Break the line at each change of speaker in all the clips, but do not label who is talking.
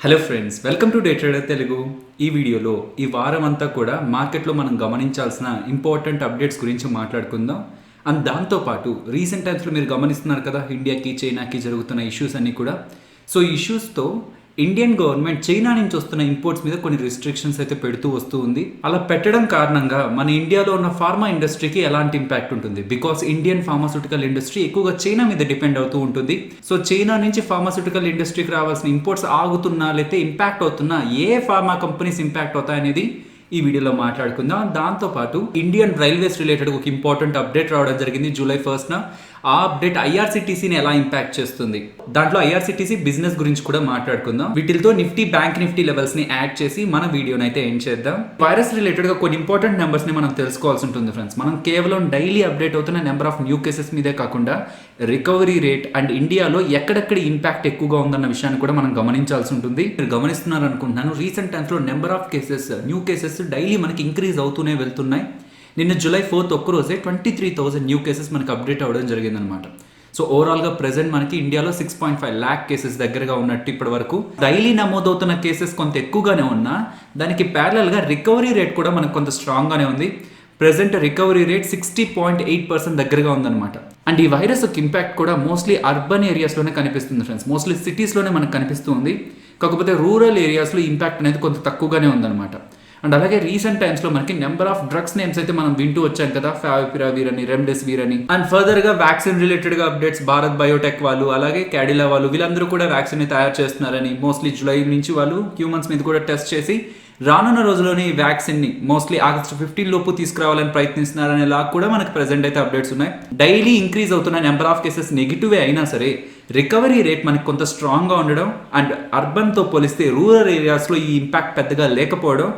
Hello friends, welcome to day trader Telugu. ఈ వీడియోలో ఈ వారం అంతా కూడా మార్కెట్లో మనం గమనించాల్సిన ఇంపార్టెంట్ అప్డేట్స్ గురించి మాట్లాడుకుందాం. అండ్ దాంతోపాటు రీసెంట్ టైమ్స్లో మీరు గమనిస్తున్నారు కదా, ఇండియాకి చైనాకి జరుగుతున్న ఇష్యూస్ అన్నీ కూడా. సో ఈ ఇష్యూస్తో ఇండియన్ గవర్నమెంట్ చైనా నుంచి వస్తున్న ఇంపోర్ట్స్ మీద కొన్ని రిస్ట్రిక్షన్స్ అయితే పెడుతూ వస్తూ ఉంది. అలా పెట్టడం కారణంగా మన ఇండియాలో ఉన్న ఫార్మా ఇండస్ట్రీకి ఎలాంటి ఇంపాక్ట్ ఉంటుంది? బికాస్ ఇండియన్ ఫార్మాస్యూటికల్ ఇండస్ట్రీ ఎక్కువగా చైనా మీద డిపెండ్ అవుతూ ఉంటుంది. సో చైనా నుంచి ఫార్మాస్యూటికల్ ఇండస్ట్రీకి రావాల్సిన ఇంపోర్ట్స్ ఆగుతున్నా లేకపోతే ఇంపాక్ట్ అవుతున్నా ఏ ఫార్మా కంపెనీస్ ఇంపాక్ట్ అవుతాయనేది ఈ వీడియోలో మాట్లాడుకుందాం. దాంతోపాటు ఇండియన్ రైల్వేస్ రిలేటెడ్ ఒక ఇంపార్టెంట్ అప్డేట్ రావడం జరిగింది జూలై 1న. ఆ అప్డేట్ ఐఆర్సిటీసీని ఎలా ఇంపాక్ట్ చేస్తుంది, దాంట్లో ఐఆర్సిటీసీ బిజినెస్ గురించి కూడా మాట్లాడుకుందాం. వీటితో నిఫ్టీ, బ్యాంక్ నిఫ్టీ లెవెల్స్ ని యాడ్ చేసి మన వీడియోని అయితే ఎండ్ చేద్దాం. వైరస్ రిలేటెడ్ గా కొన్ని ఇంపార్టెంట్ నెంబర్స్ ని మనం తెలుసుకోవాల్సి ఉంటుంది ఫ్రెండ్స్. మనం కేవలం డైలీ అప్డేట్ అవుతున్న నెంబర్ ఆఫ్ న్యూ కేసెస్ మీదే కాకుండా రికవరీ రేట్ అండ్ ఇండియాలో ఎక్కడెక్కడ ఇంపాక్ట్ ఎక్కువగా ఉందన్న విషయాన్ని కూడా మనం గమనించాల్సి ఉంటుంది. మీరు గమనిస్తున్నారు అనుకుంటున్నాను, రీసెంట్ టైమ్స్ లో number of cases, new cases daily మనకి ఇంక్రీజ్ అవుతూనే వెళ్తున్నాయి. నిన్న జూలై 4th ఒక్కరోజే 23,000 న్యూ కేసెస్ మనకి అప్డేట్ అవ్వడం జరిగిందనమాట. సో ఓవరాల్గా ప్రెసెంట్ మనకి ఇండియాలో 6.5 lakh కేసెస్ దగ్గరగా ఉన్నట్టు ఇప్పటి వరకు. డైలీ నమోదవుతున్న కేసెస్ కొంత ఎక్కువగానే ఉన్నా దానికి ప్యారలల్గా రికవరీ రేట్ కూడా మనకు కొంత స్ట్రాంగ్గానే ఉంది. ప్రెసెంట్ రికవరీ రేట్ 60.8% దగ్గరగా ఉందన్నమాట. అండ్ ఈ వైరస్ ఒక ఇంపాక్ట్ కూడా మోస్ట్లీ అర్బన్ ఏరియాస్లోనే కనిపిస్తుంది ఫ్రెండ్స్. మోస్ట్లీ సిటీస్లోనే మనకు కనిపిస్తుంది. కాకపోతే రూరల్ ఏరియాస్లో ఇంపాక్ట్ అనేది కొంత తక్కువగానే ఉందన్నమాట. అండ్ అలాగే రీసెంట్ టైమ్స్లో మనకి నెంబర్ ఆఫ్ డ్రగ్స్ నేమ్స్ అయితే మనం వింటూ వచ్చాం కదా, ఫావిపిరావిర్ అని, రెమ్డెసివిర్ అని. అండ్ ఫర్దర్గా వ్యాక్సిన్ రిలేటెడ్గా అప్డేట్స్ భారత్ బయోటెక్ వాళ్ళు, అలాగే క్యాడిలా వాళ్ళు, వీళ్ళందరూ కూడా వ్యాక్సిన్ తయారు చేస్తున్నారని, మోస్ట్లీ జూలై నుంచి వాళ్ళు హ్యూమన్స్ మీద కూడా టెస్ట్ చేసి రానున్న రోజుల్లోనే ఈ వ్యాక్సిన్ని మోస్ట్లీ ఆగస్ట్ 15 లోపు తీసుకురావాలని ప్రయత్నిస్తున్నారనే లాగా కూడా మనకు ప్రెసెంట్ అయితే అప్డేట్స్ ఉన్నాయి. డైలీ ఇంక్రీజ్ అవుతున్న నెంబర్ ఆఫ్ కేసెస్ నెగిటివే అయినా సరే రికవరీ రేట్ మనకి కొంత స్ట్రాంగ్గా ఉండడం, అండ్ అర్బన్తో పోలిస్తే రూరల్ ఏరియాస్లో ఈ ఇంపాక్ట్ పెద్దగా లేకపోవడం,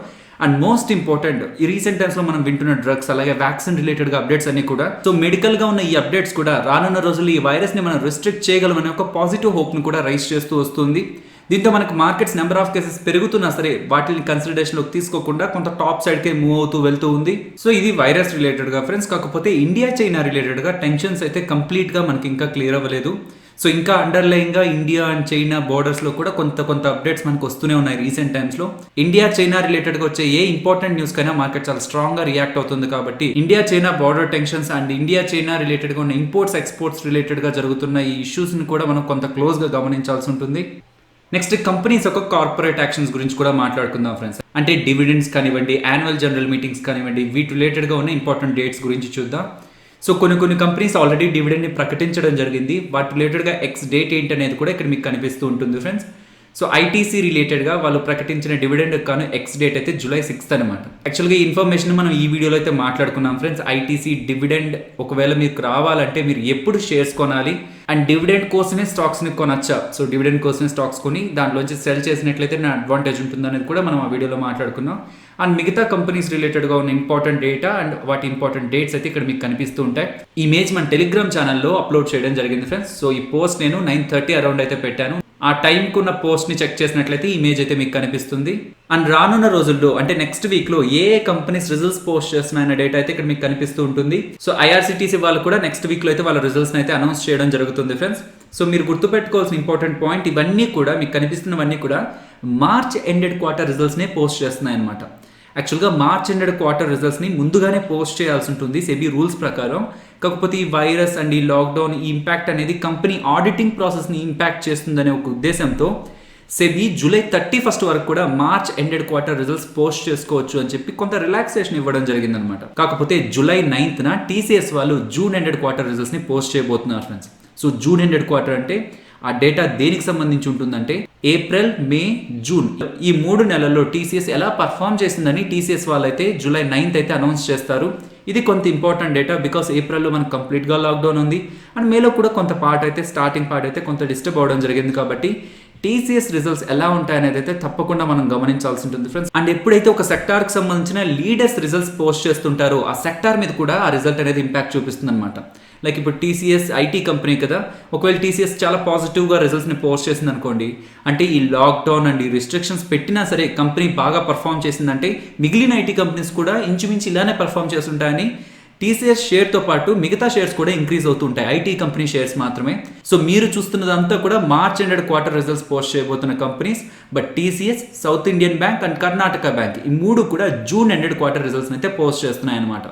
అండ్ మోస్ట్ ఇంపార్టెంట్ ఈ రీసెంట్ టైమ్స్లో మనం వింటున్న డ్రగ్స్, అలాగే వ్యాక్సిన్ రిలేటెడ్గా అప్డేట్స్ అన్ని కూడా. సో మెడికల్గా ఉన్న ఈ అప్డేట్స్ కూడా రానున్న రోజుల్లో ఈ వైరస్ని మనం రిస్ట్రిక్ట్ చేయగలమనే ఒక పాజిటివ్ హోప్ని కూడా రైజ్ చేస్తూ వస్తుంది. దీంతో మనకు మార్కెట్స్ నెంబర్ ఆఫ్ కేసెస్ పెరుగుతున్నా సరే వాటిని కన్సిడరేషన్లోకి తీసుకోకుండా కొంత టాప్ సైడ్కే మూవ్ అవుతూ వెళ్తూ ఉంది. సో ఇది వైరస్ రిలేటెడ్గా ఫ్రెండ్స్. కాకపోతే ఇండియా చైనా రిలేటెడ్గా టెన్షన్స్ అయితే కంప్లీట్గా మనకి ఇంకా క్లియర్ అవ్వలేదు. సో ఇంకా అండర్లైన్గా ఇండియా అండ్ చైనా బోర్డర్స్లో కూడా కొంత అప్డేట్స్ మనకు వస్తూనే ఉన్నాయి రీసెంట్ టైమ్స్లో. ఇండియా చైనా రిలేటెడ్గా వచ్చే ఏ ఇంపార్టెంట్ న్యూస్ కైనా మార్కెట్ చాలా స్ట్రాంగ్గా రియాక్ట్ అవుతుంది. కాబట్టి India China border tensions and India China రిలేటెడ్గా ఉన్న ఇంపోర్ట్స్ ఎక్స్పోర్ట్స్ రిలేటెడ్గా జరుగుతున్న ఈ ఇష్యూస్ని కూడా మనం కొంత క్లోజ్గా గమనించాల్సి ఉంటుంది. నెక్స్ట్ కంపెనీస్ యొక్క కార్పొరేట్ యాక్షన్స్ గురించి కూడా మాట్లాడుకుందాం ఫ్రెండ్స్. అంటే డివిడెండ్స్ కానివ్వండి, యాన్యువల్ జనరల్ మీటింగ్స్ కానివ్వండి, వీటి రిలేటెడ్గా ఉన్న ఇంపార్టెంట్ డేట్స్ గురించి చూద్దాం. సో కొన్ని కంపెనీస్ ఆల్రెడీ డివిడెండ్ని ప్రకటించడం జరిగింది. వాటి రిలేటెడ్గా ఎక్స్ డేట్ ఏంటి అనేది కూడా ఇక్కడ మీకు కనిపిస్తూ ఉంటుంది ఫ్రెండ్స్. సో ఐటీసీ రిలేటెడ్గా వాళ్ళు ప్రకటించిన డివిడెండ్ కాను ఎక్స్ డేట్ అయితే జూలై 6th అనమాట. యాక్చువల్గా ఈ ఇన్ఫర్మేషన్ మనం ఈ వీడియోలో అయితే మాట్లాడుకున్నాం ఫ్రెండ్స్. ఐటీసీ డివిడెండ్ ఒకవేళ మీకు రావాలంటే మీరు ఎప్పుడు షేర్స్ కొనాలి, అండ్ డివిడెండ్ కోసమే స్టాక్స్ని కొనొచ్చా, సో డివిడెండ్ కోసమే స్టాక్స్ కొని దాంట్లోంచి సెల్ చేసినట్లయితే నా అడ్వాంటేజ్ ఉంటుంది అనేది కూడా మనం ఆ వీడియోలో మాట్లాడుకున్నాం. అండ్ మిగతా కంపెనీస్ రిలేటెడ్గా ఉన్న ఇంపార్టెంట్ డేటా అండ్ వాటి ఇంపార్టెంట్ డేట్స్ అయితే ఇక్కడ మీకు కనిపిస్తూ ఉంటాయి. ఈ ఇమేజ్ మన టెలిగ్రామ్ ఛానల్లో అప్లోడ్ చేయడం జరిగింది ఫ్రెండ్స్. సో ఈ పోస్ట్ నేను 9:30 అరౌండ్ అయితే పెట్టాను. ఆ టైంకు ఉన్న పోస్ట్ని చెక్ చేసినట్లయితే ఇమేజ్ అయితే మీకు కనిపిస్తుంది. అండ్ రానున్న రోజుల్లో అంటే నెక్స్ట్ వీక్లో ఏ కంపెనీస్ రిజల్ట్స్ పోస్ట్ చేస్తున్నాయన్న డేటా అయితే ఇక్కడ మీకు కనిపిస్తూ ఉంటుంది. సో ఐఆర్సిటీసీ వాళ్ళు కూడా నెక్స్ట్ వీక్లో అయితే వాళ్ళ రిజల్ట్స్ని అయితే అనౌన్స్ చేయడం జరుగుతుంది ఫ్రెండ్స్. సో మీరు గుర్తుపెట్టుకోవాల్సిన ఇంపార్టెంట్ పాయింట్, ఇవన్నీ కూడా మీకు కనిపిస్తున్నవన్నీ కూడా మార్చ్ ఎండెడ్ క్వార్టర్ రిజల్ట్స్నే పోస్ట్ చేస్తున్నాయి అనమాట. యాక్చువల్గా మార్చ్ ఎండెడ్ క్వార్టర్ రిజల్ట్స్ని ముందుగానే పోస్ట్ చేయాల్సి ఉంటుంది సెబీ రూల్స్ ప్రకారం. కాకపోతే ఈ వైరస్ అండ్ ఈ లాక్డౌన్ ఈ ఇంపాక్ట్ అనేది కంపెనీ ఆడిటింగ్ ప్రాసెస్ని ఇంపాక్ట్ చేస్తుందనే ఒక ఉద్దేశంతో సెబీ జూలై 31st వరకు కూడా March ended quarter results post చేసుకోవచ్చు అని చెప్పి కొంత రిలాక్సేషన్ ఇవ్వడం జరిగిందనమాట. కాకపోతే జూలై 9th టీసీఎస్ వాళ్ళు జూన్ ఎండెడ్ క్వార్టర్ రిజల్ట్స్ని పోస్ట్ చేయబోతున్నారు friends. So June ended quarter అంటే ఆ డేటా దేనికి సంబంధించి ఉంటుందంటే ఏప్రిల్, మే, జూన్ ఈ 3 నెలల్లో టీసీఎస్ ఎలా పర్ఫామ్ చేసిందని టీసీఎస్ వాళ్ళైతే జూలై 9th అయితే అనౌన్స్ చేస్తారు. ఇది కొంత ఇంపార్టెంట్ డేటా, బికాస్ ఏప్రిల్లో మనకు కంప్లీట్గా లాక్డౌన్ ఉంది అండ్ మేలో కూడా కొంత పార్ట్ అయితే స్టార్టింగ్ పార్ట్ అయితే కొంత డిస్టర్బ్ అవ్వడం జరిగింది. కాబట్టి టీసీఎస్ రిజల్ట్స్ ఎలా ఉంటాయనేది అయితే తప్పకుండా మనం గమనించాల్సి ఉంటుంది ఫ్రెండ్స్. అండ్ ఎప్పుడైతే ఒక సెక్టార్కి సంబంధించిన లీడర్స్ రిజల్ట్స్ పోస్ట్ చేస్తుంటారో ఆ సెక్టార్ మీద కూడా ఆ రిజల్ట్ అనేది ఇంపాక్ట్ చూపిస్తుంది అనమాట. లైక్ ఇప్పుడు టీసీఎస్ ఐటీ కంపెనీ కదా, ఒకవేళ టీసీఎస్ చాలా పాజిటివ్గా రిజల్ట్స్ని పోస్ట్ చేసింది అనుకోండి, అంటే ఈ లాక్డౌన్ అండ్ ఈ రిస్ట్రిక్షన్స్ పెట్టినా సరే కంపెనీ బాగా పర్ఫామ్ చేసిందంటే మిగిలిన ఐటీ కంపెనీస్ కూడా ఇంచుమించు ఇలానే పర్ఫామ్ చేస్తుంటాయని టీసీఎస్ షేర్తో పాటు మిగతా షేర్స్ కూడా ఇంక్రీజ్ అవుతుంటాయి, ఐటీ కంపెనీ షేర్స్ మాత్రమే. సో మీరు చూస్తున్నదంతా కూడా March ended quarter results post చేయబోతున్న companies. But TCS, South Indian Bank and Karnataka Bank ఈ మూడు కూడా జూన్ ఎండెడ్ క్వార్టర్ రిజల్ట్స్ అయితే పోస్ట్ చేస్తున్నాయి అనమాట.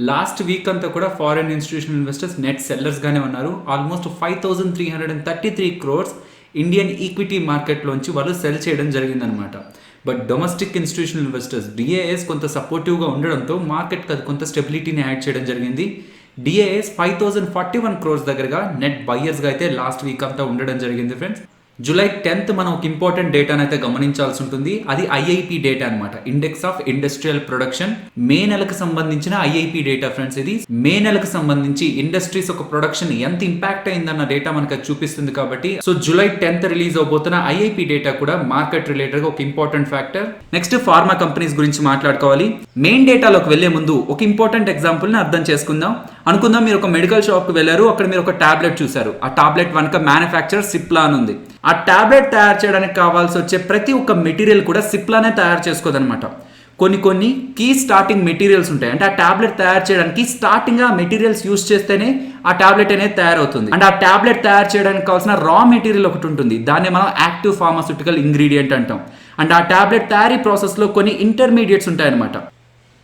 లాస్ట్ వీక్ అంతా కూడా ఫారెన్ ఇన్స్టిట్యూషనల్ ఇన్వెస్టర్స్ నెట్ సెల్లర్స్గానే ఉన్నారు. ఆల్మోస్ట్ 5333 crores ఇండియన్ ఈక్విటీ మార్కెట్లోంచి వాళ్ళు సెల్ చేయడం జరిగిందనమాట. బట్ డొమెస్టిక్ ఇన్స్టిట్యూషనల్ ఇన్వెస్టర్స్ డిఏఎస్ కొంత సపోర్టివ్గా ఉండడంతో మార్కెట్కి అది కొంత స్టెబిలిటీని యాడ్ చేయడం జరిగింది. డిఏఎస్ 5041 crores దగ్గరగా నెట్ బయర్స్గా అయితే లాస్ట్ వీక్ అంతా ఉండడం జరిగింది ఫ్రెండ్స్. జూలై 10th మనం ఒక ఇంపార్టెంట్ డేటాను అయితే గమనించాల్సి ఉంటుంది. అది ఐఐపి డేటా అనమాట, ఇండెక్స్ ఆఫ్ ఇండస్ట్రియల్ ప్రొడక్షన్. మే నెలకు సంబంధించిన ఐఐపి డేటా ఫ్రెండ్స్. ఇది మే నెలకు సంబంధించి ఇండస్ట్రీస్ ఒక ప్రొడక్షన్ ఎంత ఇంపాక్ట్ అయిందన్న డేటా మనకు చూపిస్తుంది కాబట్టి సో జూలై 10th రిలీజ్ అవబోతున్న ఐఐపి డేటా కూడా మార్కెట్ రిలేటెడ్ గా ఒక important factor. Next pharma companies గురించి మాట్లాడుకోవాలి. మెయిన్ డేటాలోకి వెళ్లే ముందు ఒక ఇంపార్టెంట్ ఎగ్జాంపుల్ ని అర్థం చేసుకుందాం. అనుకుందాం మీరు ఒక మెడికల్ షాప్ కి వెళ్ళారు, అక్కడ మీరు ఒక టాబ్లెట్ చూసారు. ఆ టాబ్లెట్ వెనక మ్యానుఫ్యాక్చర్ సిప్లా అని ఉంది. ఆ టాబ్లెట్ తయారు చేయడానికి కావాల్సి వచ్చే ప్రతి ఒక్క మెటీరియల్ కూడా సిప్లానే తయారు చేసుకోదనమాట. కొన్ని కీ స్టార్టింగ్ మెటీరియల్స్ ఉంటాయి. అంటే ఆ టాబ్లెట్ తయారు చేయడానికి స్టార్టింగ్ ఆ మెటీరియల్స్ యూస్ చేస్తేనే ఆ టాబ్లెట్ అనేది తయారవుతుంది. అండ్ ఆ టాబ్లెట్ తయారు చేయడానికి కావాల్సిన రా మెటీరియల్ ఒకటి ఉంటుంది, దాన్ని మనం యాక్టివ్ ఫార్మాస్యూటికల్ ఇంగ్రీడియంట్ అంటాం. అండ్ ఆ టాబ్లెట్ తయారీ ప్రాసెస్లో కొన్ని ఇంటర్మీడియట్స్ ఉంటాయన్నమాట.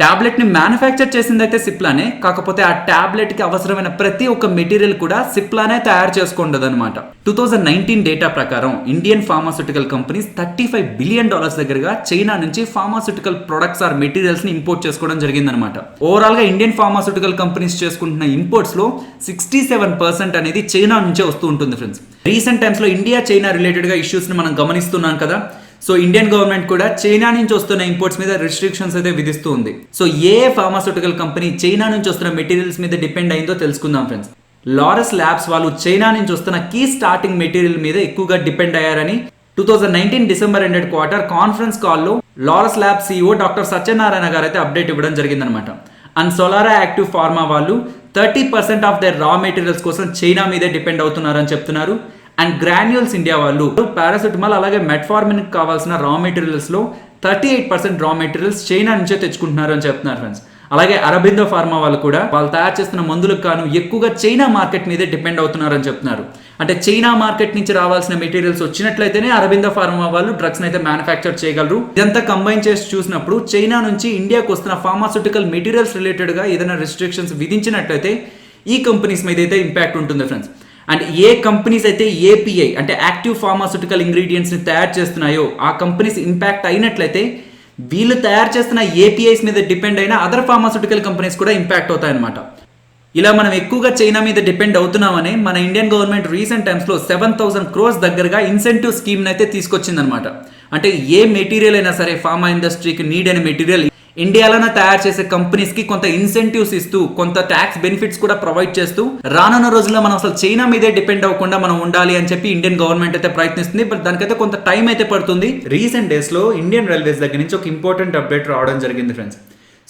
టాబ్లెట్ని మ్యానుఫ్యాక్చర్ చేసింది అయితే సిప్లానే, కాకపోతే ఆ టాబ్లెట్కి అవసరమైన ప్రతి ఒక్క మెటీరియల్ కూడా సిప్లానే తయారు చేసుకుంటుంది అనమాట. 2019 డేటా ప్రకారం ఇండియన్ ఫార్మాస్యూటికల్ కంపెనీస్ $35 billion దగ్గరగా చైనా నుంచి ఫార్మాస్యూటికల్ ప్రొడక్ట్స్ ఆర్ మెటీరియల్స్ ని ఇంపోర్ట్ చేసుకోవడం జరిగిందనమాట. ఓవరాల్ గా ఇండియన్ ఫార్మాస్యూటికల్ కంపెనీస్ చేసుకుంటున్న ఇంపోర్ట్స్ లో 67% అనేది చైనా నుంచే వస్తూ ఉంటుంది ఫ్రెండ్స్. రీసెంట్ టైమ్స్ లో ఇండియా చైనా రిలేటెడ్ గా ఇష్యూస్ ని మనం గమనిస్తున్నాం కదా. సో ఇండియన్ గవర్నమెంట్ కూడా చైనా నుంచి వస్తున్న ఇంపోర్ట్స్ మీద రెస్ట్రిక్షన్స్ అయితే విధిస్తూ ఉంది. సో ఏ ఫార్మాస్యూటికల్ కంపెనీ చైనా నుంచి వస్తున్న మెటీరియల్స్ మీద డిపెండ్ అయిందో తెలుసుకుందాం ఫ్రెండ్స్. లారస్ ల్యాబ్స్ వాళ్ళు చైనా నుంచి వస్తున్న కీ స్టార్టింగ్ మెటీరియల్ మీద ఎక్కువగా డిపెండ్ అయ్యారని 2019 డిసెంబర్ ఎండెడ్ క్వార్టర్ కాన్ఫరెన్స్ కాల్లో Laurus lab CEO doctor Satyanarayana గారు అయితే అప్డేట్ ఇవ్వడం జరిగిందనమాట. అండ్ సోలారా యాక్టివ్ ఫార్మా వాళ్ళు 30% ఆఫ్ దర్ రా మెటీరియల్స్ కోసం చైనా మీదే డిపెండ్ అవుతున్నారని చెప్తున్నారు. అండ్ గ్రాన్యూల్స్ ఇండియా వాళ్ళు పారాసిటమాల్ అలాగే మెట్ఫార్మిన్ కావాల్సిన రా మెటీరియల్స్ లో 38% రా మెటీరియల్స్ చైనా నుంచే తెచ్చుకుంటున్నారు అని చెప్తున్నారు ఫ్రెండ్స్. అలాగే అరబిందో ఫార్మా వాళ్ళు కూడా వాళ్ళు తయారు చేస్తున్న మందులకు గాను ఎక్కువగా చైనా మార్కెట్ మీదే డిపెండ్ అవుతున్నారు అని చెప్తున్నారు. అంటే చైనా మార్కెట్ నుంచి రావాల్సిన మెటీరియల్స్ వచ్చినట్లయితేనే అరబిందో ఫార్మా వాళ్ళు డ్రగ్స్ అయితే మ్యానుఫ్యాక్చర్ చేయగలరు. ఇదంతా కంబైన్ చేసి చూసినప్పుడు చైనా నుంచి ఇండియాకు వస్తున్న ఫార్మాస్యూటికల్ మెటీరియల్స్ రిలేటెడ్ గా ఏదైనా రెస్ట్రిక్షన్స్ విధించినట్లయితే ఈ కంపెనీస్ మీద అయితే ఇంపాక్ట్ ఉంటుంది ఫ్రెండ్స్. అండ్ ఏ కంపెనీస్ అయితే ఏపీఐ అంటే యాక్టివ్ ఫార్మాస్యూటికల్ ఇంగ్రీడియంట్స్ని తయారు చేస్తున్నాయో ఆ కంపెనీస్ ఇంపాక్ట్ అయినట్లయితే వీళ్ళు తయారు చేస్తున్న ఏపీఐస్ మీద డిపెండ్ అయిన అదర్ ఫార్మాస్యూటికల్ కంపెనీస్ కూడా ఇంపాక్ట్ అవుతాయన్నమాట. ఇలా మనం ఎక్కువగా చైనా మీద డిపెండ్ అవుతున్నామని మన ఇండియన్ గవర్నమెంట్ రీసెంట్ టైమ్స్లో 7,000 crores దగ్గరగా ఇన్సెంటివ్ స్కీమ్ని అయితే తీసుకొచ్చిందనమాట. అంటే ఏ మెటీరియల్ అయినా సరే ఫార్మా ఇండస్ట్రీకి నీడ్ అయిన మెటీరియల్ ఇండియాలోనే తయారు చేసే కంపెనీస్ కి కొంత ఇన్సెంటివ్స్ ఇస్తూ కొంత ట్యాక్స్ బెనిఫిట్స్ కూడా ప్రొవైడ్ చేస్తూ రానున్న రోజుల్లో మనం అసలు చైనా మీదే డిపెండ్ అవ్వకుండా మనం ఉండాలి అని చెప్పి ఇండియన్ గవర్నమెంట్ అయితే ప్రయత్నిస్తుంది. బట్ దానికైతే కొంత టైం అయితే పడుతుంది. రీసెంట్ డేస్ లో ఇండియన్ రైల్వేస్ దగ్గర నుంచి ఒక ఇంపార్టెంట్ అప్డేట్ రావడం జరిగింది ఫ్రెండ్స్.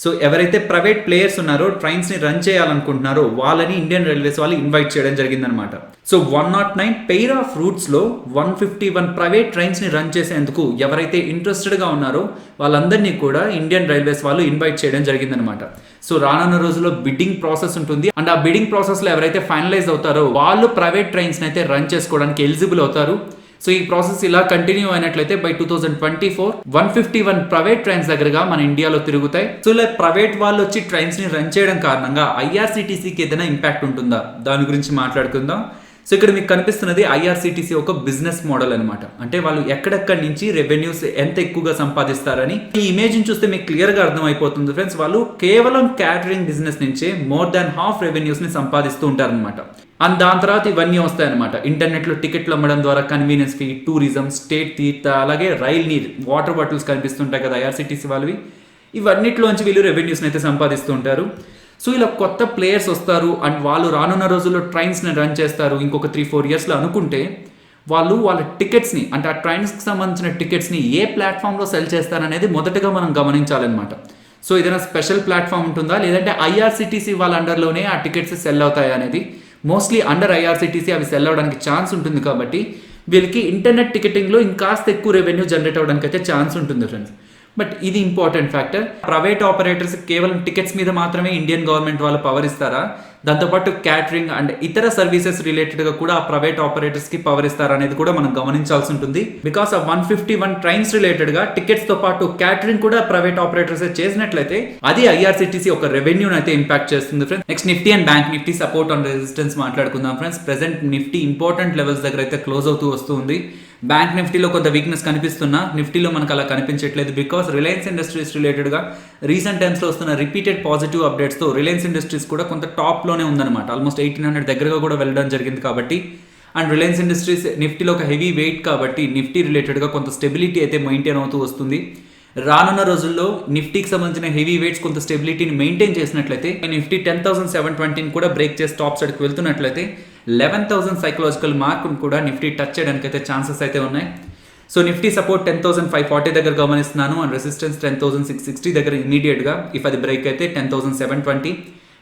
సో ఎవరైతే ప్రైవేట్ ప్లేయర్స్ ఉన్నారో ట్రైన్స్ ని రన్ చేయాలనుకుంటున్నారో వాళ్ళని ఇండియన్ రైల్వేస్ వాళ్ళు ఇన్వైట్ చేయడం జరిగిందనమాట. సో 109 పెయిర్ ఆఫ్ రూట్స్ లో 151 ప్రైవేట్ ట్రైన్స్ ని రన్ చేసేందుకు ఎవరైతే ఇంట్రెస్టెడ్ గా ఉన్నారో వాళ్ళందరినీ కూడా ఇండియన్ రైల్వేస్ వాళ్ళు ఇన్వైట్ చేయడం జరిగిందనమాట. సో రానున్న రోజుల్లో బిడ్డింగ్ ప్రాసెస్ ఉంటుంది. అండ్ ఆ బిడ్డింగ్ ప్రాసెస్ లో ఎవరైతే ఫైనలైజ్ అవుతారో వాళ్ళు ప్రైవేట్ ట్రైన్స్ ని అయితే రన్ చేసుకోవడానికి ఎలిజిబుల్ అవుతారు. సో ఈ ప్రాసెస్ ఇలా కంటిన్యూ అయినట్లయితే బై 2024 151 ప్రైవేట్ ట్రైన్స్ దగ్గరగా మన ఇండియాలో తిరుగుతాయి. సో ఇలా ప్రైవేట్ వాళ్ళు వచ్చి ట్రైన్స్ ని రన్ చేయడం కారణంగా ఐఆర్సిటీసీకి ఏదైనా ఇంపాక్ట్ ఉంటుందా దాని గురించి మాట్లాడుకుందాం. సో ఇక్కడ మీకు కనిపిస్తున్నది ఐఆర్సిటీసీ ఒక బిజినెస్ మోడల్ అనమాట. అంటే వాళ్ళు ఎక్కడెక్కడి నుంచి రెవెన్యూస్ ఎంత ఎక్కువగా సంపాదిస్తారని ఈ ఇమేజ్ చూస్తే మీకు క్లియర్ గా అర్థం అయిపోతుంది ఫ్రెండ్స్. వాళ్ళు కేవలం క్యాటరింగ్ బిజినెస్ నుంచే మోర్ దాన్ హాఫ్ రెవెన్యూస్ ని సంపాదిస్తూ ఉంటారనమాట. అండ్ దాని తర్వాత ఇవన్నీ వస్తాయన్నమాట. ఇంటర్నెట్లో టికెట్లు అమ్మడం ద్వారా కన్వీనియన్స్ ఫీ, టూరిజం, స్టేట్ తీర్థ, అలాగే రైల్ నీర్ వాటర్ బాటిల్స్ కనిపిస్తుంటాయి కదా ఐఆర్సిటీసీ వాళ్ళవి. ఇవన్నిట్లోంచి వీళ్ళు రెవెన్యూస్ని అయితే సంపాదిస్తూ ఉంటారు. సో ఇలా కొత్త ప్లేయర్స్ వస్తారు అండ్ వాళ్ళు రానున్న రోజుల్లో ట్రైన్స్ని రన్ చేస్తారు ఇంకొక 3-4 yearsలో అనుకుంటే వాళ్ళు వాళ్ళ టికెట్స్ని అంటే ఆ ట్రైన్స్కి సంబంధించిన టికెట్స్ని ఏ ప్లాట్ఫామ్లో సెల్ చేస్తారనేది మొదటగా మనం గమనించాలన్నమాట. సో ఏదైనా స్పెషల్ ప్లాట్ఫామ్ ఉంటుందా లేదంటే ఐఆర్సిటీసీ వాళ్ళ అండర్లోనే ఆ టికెట్స్ సెల్ అవుతాయి అనేది మోస్ట్లీ అండర్ ఐఆర్సిటీసీ అవి సెల్ అవ్వడానికి ఛాన్స్ ఉంటుంది. కాబట్టి వీళ్ళకి ఇంటర్నెట్ టికెటింగ్లో ఇంకాస్త ఎక్కువ రెవెన్యూ జనరేట్ అవ్వడానికి అయితే ఛాన్స్ ఉంటుంది ఫ్రెండ్స్. బట్ ఇది ఇంపార్టెంట్ ఫ్యాక్టర్. ప్రైవేట్ ఆపరేటర్స్ కేవలం టికెట్స్ మీద మాత్రమే ఇండియన్ గవర్నమెంట్ వాళ్ళు పవర్ ఇస్తారా, దాంతోపాటు క్యాటరింగ్ అండ్ ఇతర సర్వీసెస్ రిలేటెడ్గా కూడా ఆ ప్రైవేట్ ఆపరేటర్స్కి పవర్ ఇస్తారా అనేది కూడా మనం గమనించాల్సి ఉంటుంది. బికాస్ ఆ 151 ట్రైన్స్ రిలేటెడ్గా టికెట్స్తో పాటు క్యాటరింగ్ కూడా ప్రైవేట్ ఆపరేటర్స్ చేసినట్లయితే అది ఐఆర్సిటీసీ ఒక రెవెన్యూని అయితే ఇంపాక్ట్ చేస్తుంది friends. Next Nifty and bank Nifty support and resistance మాట్లాడుకుందాం friends. Present Nifty important levels దగ్గర అయితే క్లోజ్ అవుతూ వస్తుంది. బ్యాంక్ నిఫ్టీలో కొంత వీక్నెస్ కనిపిస్తున్నా నిఫ్టీలో మనకు అలా కనిపించట్లేదు. బికాస్ రిలయన్స్ ఇండస్ట్రీస్ రిలేటెడ్గా రీసెంట్ టైమ్స్లో వస్తున్న రిపీటెడ్ పాజిటివ్ అప్డేట్స్తో రిలయన్స్ ఇండస్ట్రీస్ కూడా కొంత టాప్లోనే ఉందన్నమాట. ఆల్మోస్ట్ 1800 దగ్గరగా కూడా వెళ్ళడం జరిగింది కాబట్టి. అండ్ రిలయన్స్ ఇండస్ట్రీస్ నిఫ్టీలో ఒక హెవీ వెయిట్ కాబట్టి నిఫ్టీ రిలేటెడ్గా కొంత స్టెబిలిటీ అయితే మెయింటైన్ అవుతూ వస్తుంది. రానున్న రోజుల్లో నిఫ్టీకి సంబంధించిన హెవీ వెయిట్స్ కొంత స్టెబిలిటీని మెయింటైన్ చేసినట్లయితే నిఫ్టీ 10,720 కూడా బ్రేక్ చేసి టాప్ సైడ్కి వెళ్తున్నట్లయితే 11,000 సైకలాజికల్ మార్క్ను కూడా నిఫ్టీ టచ్ చేయడానికి అయితే ఛాన్సెస్ అయితే ఉన్నాయి. సో నిఫ్టీ సపోర్ట్ 10,540 దగ్గర గమనిస్తున్నాను అండ్ రెసిస్టెన్స్ 10,660 దగ్గర ఇమీడియట్గా ఇఫ్ అది బ్రేక్ అయితే 10,720.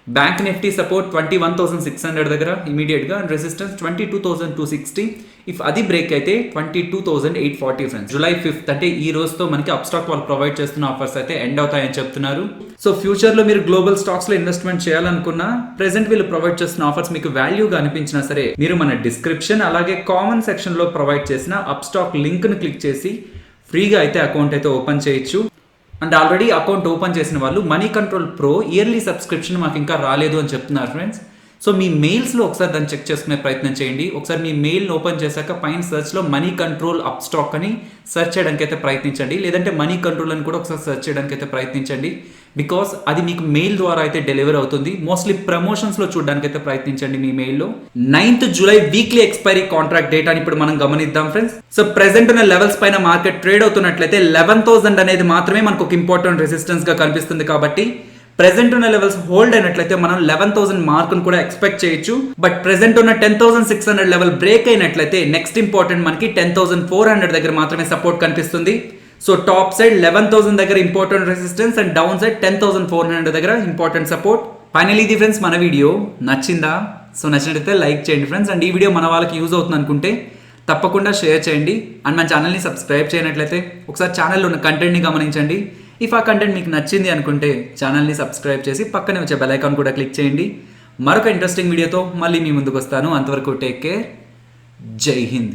బ్యాంక్ నిఫ్టీ సపోర్ట్ 21,600 దగ్గర ఇమీడియట్గా అండ్ రెసిస్టెన్స్ 22,260. ఇఫ్ అది బ్రేక్ అయితే 22,840 ఫ్రెండ్స్. జూలై 5th అంటే ఈ రోజుతో మనకి అప్ స్టాక్ వాళ్ళు ప్రొవైడ్ చేస్తున్న ఆఫర్స్ అయితే ఎండ్ అవుతాయని చెప్తున్నారు. సో ఫ్యూచర్లో మీరు గ్లోబల్ స్టాక్స్లో ఇన్వెస్ట్మెంట్ చేయాలనుకున్నా ప్రెసెంట్ వీళ్ళు ప్రొవైడ్ చేస్తున్న ఆఫర్స్ మీకు వాల్యూగా అనిపించినా సరే మీరు మన డిస్క్రిప్షన్ అలాగే కామెంట్ సెక్షన్లో ప్రొవైడ్ చేసిన అప్ స్టాక్ లింక్ను క్లిక్ చేసి ఫ్రీగా అయితే అకౌంట్ అయితే ఓపెన్ చేయొచ్చు. అండ్ ఆల్రెడీ అకౌంట్ ఓపెన్ చేసిన వాళ్ళు money control pro yearly subscription మాకు ఇంకా రాలేదు అని చెప్తున్నారు ఫ్రెండ్స్. సో మీ మెయిల్స్లో ఒకసారి దాన్ని చెక్ చేసుకునే ప్రయత్నం చేయండి. ఒకసారి మీ మెయిల్ ఓపెన్ చేశాక పైన సెర్చ్లో మనీ కంట్రోల్ అప్ స్టాక్ అని సెర్చ్ చేయడానికి అయితే ప్రయత్నించండి. లేదంటే మనీ కంట్రోల్ అని కూడా ఒకసారి సెర్చ్ చేయడానికి అయితే ప్రయత్నించండి. బికాస్ అది మీకు మెయిల్ ద్వారా అయితే డెలివర్ అవుతుంది. మోస్ట్లీ ప్రమోషన్స్లో చూడడానికి అయితే ప్రయత్నించండి మీ మెయిల్లో. 9th July weekly expiry contract date అని ఇప్పుడు మనం గమనిద్దాం ఫ్రెండ్స్. సో ప్రెసెంట్ ఉన్న లెవెల్స్ పైన మార్కెట్ ట్రేడ్ అవుతున్నట్లయితే 11,000 అనేది మాత్రమే మనకు ఒక ఇంపార్టెంట్ రెసిస్టెన్స్ గా కనిపిస్తుంది. కాబట్టి ప్రెసెంట్ ఉన్న లెవెల్స్ హోల్డ్ అయినట్లయితే మనం 11,000 మార్కును కూడా ఎక్స్పెక్ట్ చేయొచ్చు. బట్ ప్రెసెంట్ ఉన్న 10,600 లెవెల్ బ్రేక్ అయినట్లయితే నెక్స్ట్ ఇంపార్టెంట్ మనకి 10,400 దగ్గర మాత్రమే సపోర్ట్ కనిపిస్తుంది. సో టాప్ సైడ్ 11,000 దగ్గర important resistance and down side 10,400 దగ్గర ఇంపార్టెంట్ సపోర్ట్. ఫైనల్లీ ఇది ఫ్రెండ్స్ మన వీడియో నచ్చిందా? సో నచ్చినట్లయితే లైక్ చేయండి ఫ్రెండ్స్. అండ్ ఈ వీడియో మన వాళ్ళకి యూజ్ అవుతుంది అనుకుంటే తప్పకుండా షేర్ చేయండి. అండ్ మన ఛానల్ని సబ్స్క్రైబ్ చేయనట్లయితే ఒకసారి ఛానల్లో ఉన్న కంటెంట్ని గమనించండి. ఇఫ్ ఆ కంటెంట్ మీకు నచ్చింది అనుకుంటే ఛానల్ని సబ్స్క్రైబ్ చేసి పక్కనే వచ్చే బెల్ ఐకాన్ కూడా క్లిక్ చేయండి. మరొక ఇంట్రెస్టింగ్ వీడియోతో మళ్ళీ మీ ముందుకు వస్తాను. అంతవరకు టేక్ కేర్. జై హింద్.